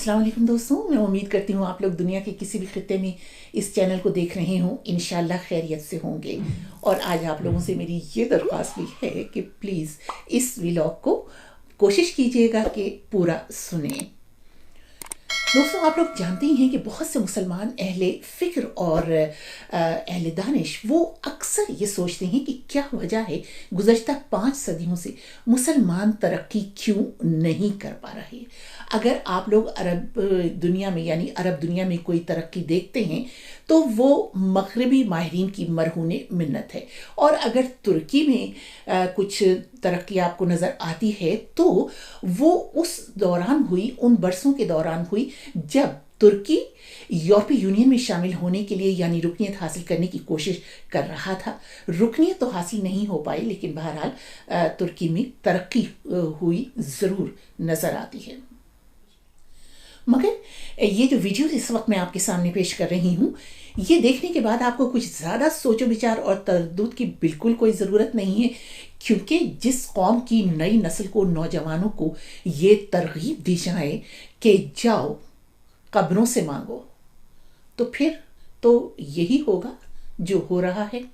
अस्सलाम वालेकुम दोस्तों, मैं उम्मीद करती हूँ आप लोग दुनिया के किसी भी खित्ते में इस चैनल को देख रहे हों, इंशाल्लाह खैरियत से होंगे। और आज आप लोगों से मेरी ये दरख्वास्त भी है कि प्लीज़ इस व्लॉग को कोशिश कीजिएगा कि पूरा सुनें। दोस्तों, आप लोग जानते ही हैं कि बहुत से मुसलमान अहले फ़िक्र और अहले दानिश वो अक्सर ये सोचते हैं कि क्या वजह है गुज़श्ता 5 सदियों से मुसलमान तरक्की क्यों नहीं कर पा रहे। अगर आप लोग अरब दुनिया में यानी अरब दुनिया में कोई तरक्की देखते हैं तो वो मगरबी माहिरीन की मरहून मिन्नत है, और अगर तुर्की में कुछ तरक्की आपको नज़र आती है तो वो उस दौरान हुई, उन बरसों के दौरान हुई जब तुर्की यूरोपीय यूनियन में शामिल होने के लिए यानी रुकनियत हासिल करने की कोशिश कर रहा था। रुकनियत तो हासिल नहीं हो पाई, लेकिन बहरहाल तुर्की में तरक्की हुई ज़रूर नज़र आती है। मगर ये जो वीडियो इस वक्त मैं आपके सामने पेश कर रही हूँ, ये देखने के बाद आपको कुछ ज़्यादा सोचो विचार और तरद्दुद की बिल्कुल कोई ज़रूरत नहीं है, क्योंकि जिस कौम की नई नस्ल को, नौजवानों को ये तरगीब दी जाए कि जाओ कब्रों से मांगो, तो फिर तो यही होगा जो हो रहा है।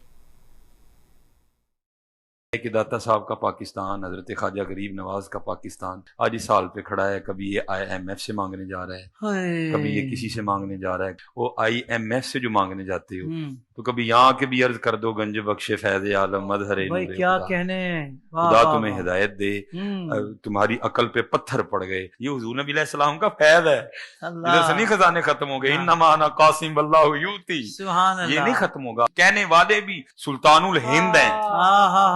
कि दाता साहब का पाकिस्तान, हजरत ख्वाजा गरीब नवाज का पाकिस्तान आज इस हाल पे खड़ा है। कभी ये IMF से मांगने जा रहा है, कभी ये किसी से मांगने जा रहा है। वो IMF से जो मांगने जाते हो तो कभी यहाँ के भी अर्ज कर दो, गंज बख्शे फैज़ आलम मजहरे नूरे क्या कहने, खुदा तुम्हें हिदायत दे, तुम्हारी अकल पे पत्थर पड़ गए। ये हुजूर नबी अलैहिस्सलाम का फैज़ है। इधर से नहीं खजाने खत्म हो गए। इन्नमा अना कासिम वल्लाहु यूती, ये नहीं खत्म होगा। कहने वाले भी सुल्तानुल हिंद हैं।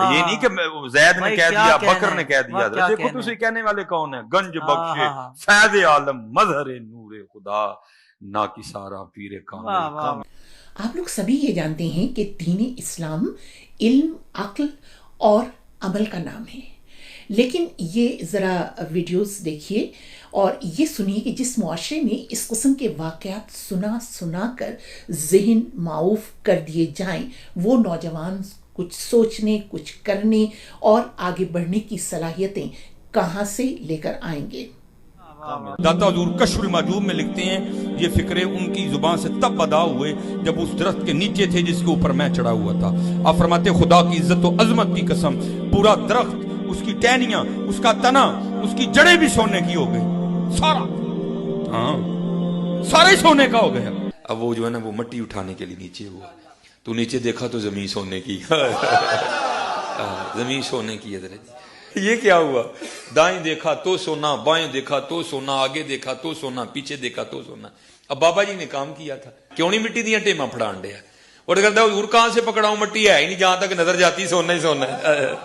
ये नहीं कि जैद ने कह दिया, बकर ने कह दिया। देखो तुझे कहने वाले कौन है? गंज बख्शे फैज़ आलम मजहरे नूरे खुदा ना की सारा पीरे काम। आप लोग सभी ये जानते हैं कि दीन इस्लाम इल्म, अक्ल और अमल का नाम है, लेकिन ये ज़रा वीडियोस देखिए और ये सुनिए कि जिस मुआशरे में इस किस्म के वाक़यात सुना कर ज़हन माऊफ कर दिए जाएं, वो नौजवान कुछ सोचने, कुछ करने और आगे बढ़ने की सलाहियतें कहाँ से लेकर आएंगे। दाता हुजूर कश्फुल माजूब में लिखते हैं, ये फिक्रे उनकी जुबान से तब अदा हुए जब उस दरख्त के नीचे थे जिसके ऊपर मैं चढ़ा हुआ था। आप फरमाते खुदा की इज्जत और अजमत की कसम, पूरा दरख्त, उसकी टहनियां, उसका तना, उसकी जड़ें भी सोने की हो गई। सारा, हाँ सारे सोने का हो गया। अब वो जो है ना, वो मिट्टी उठाने के लिए नीचे हुआ, तो नीचे देखा तो जमीन सोने की जमीन सोने की है। ये क्या हुआ? दाएं देखा तो सोना, बाएं देखा तो सोना, आगे देखा तो सोना, पीछे देखा तो सोना। अब बाबा जी ने काम किया था, क्यों नहीं मिट्टी दिया टेमा फड़ान दिया। और कहता हुजूर कहां से पकड़ाऊं, मिट्टी है ही नहीं, जहां तक नजर जाती सोना ही सोना है।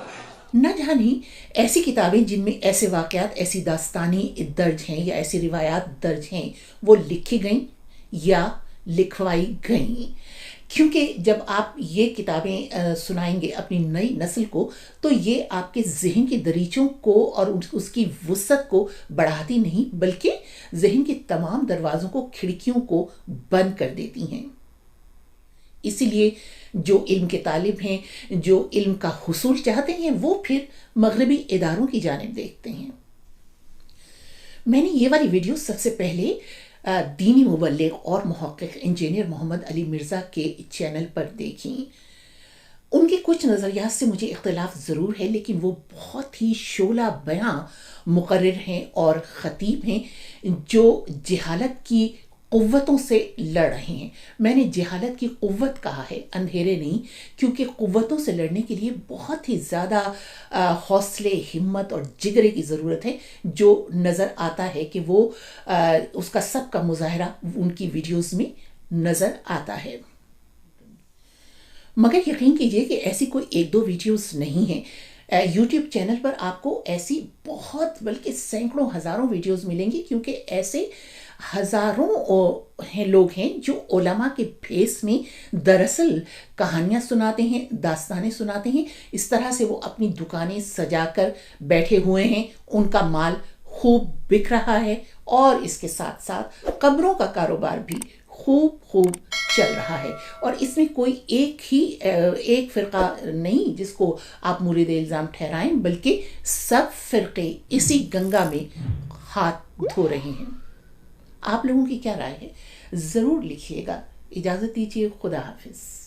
न जाने ऐसी किताबें जिनमें ऐसे वाकयात, ऐसी दास्तानी दर्ज हैं या ऐसी रिवायात दर्ज हैं, वो लिखी गई या लिखवाई गई। क्योंकि जब आप ये किताबें सुनाएंगे अपनी नई नस्ल को, तो ये आपके जहन के दरीचों को और उसकी वुसअत को बढ़ाती नहीं, बल्कि जहन के तमाम दरवाज़ों को, खिड़कियों को बंद कर देती हैं। इसीलिए जो इल्म के तालिब हैं, जो इल्म का हुसूल चाहते हैं, वो फिर मगरबी इदारों की जानिब देखते हैं। मैंने ये वाली वीडियो सबसे पहले दीनी मुबल्लिग और मुहक्किक इंजीनियर मोहम्मद अली मिर्ज़ा के चैनल पर देखी। उनके कुछ नज़रियात से मुझे इख्तिलाफ ज़रूर है, लेकिन वो बहुत ही शोला बयां मुकर्रिर हैं और ख़तीब हैं जो जहालत की क़ुव्वतों से लड़ रहे हैं। मैंने जहालत की क़ुव्वत कहा है, अंधेरे नहीं, क्योंकि क़ुव्वतों से लड़ने के लिए बहुत ही ज़्यादा हौसले, हिम्मत और जिगरे की ज़रूरत है, जो नज़र आता है कि वो उसका सब का मुज़ाहरा उनकी वीडियोस में नज़र आता है। मगर यकीन कीजिए कि ऐसी कोई 1-2 वीडियोस नहीं हैं। यूट्यूब चैनल पर आपको ऐसी बहुत, बल्कि सैकड़ों, हज़ारों वीडियोस मिलेंगी, क्योंकि ऐसे हज़ारों लोग हैं जो उलमा के भेस में दरअसल कहानियाँ सुनाते हैं, दास्तानें सुनाते हैं। इस तरह से वो अपनी दुकानें सजाकर बैठे हुए हैं, उनका माल खूब बिक रहा है, और इसके साथ साथ कब्रों का कारोबार भी खूब चल रहा है। और इसमें कोई एक फ़िरका नहीं जिसको आप मुरीद इल्ज़ाम ठहराएं, बल्कि सब फ़िरके इसी गंगा में हाथ धो रहे हैं। آپ لوگوں کی کیا رائے ہے ضرور لکھیے گا. اجازت دیجیے, خدا حافظ.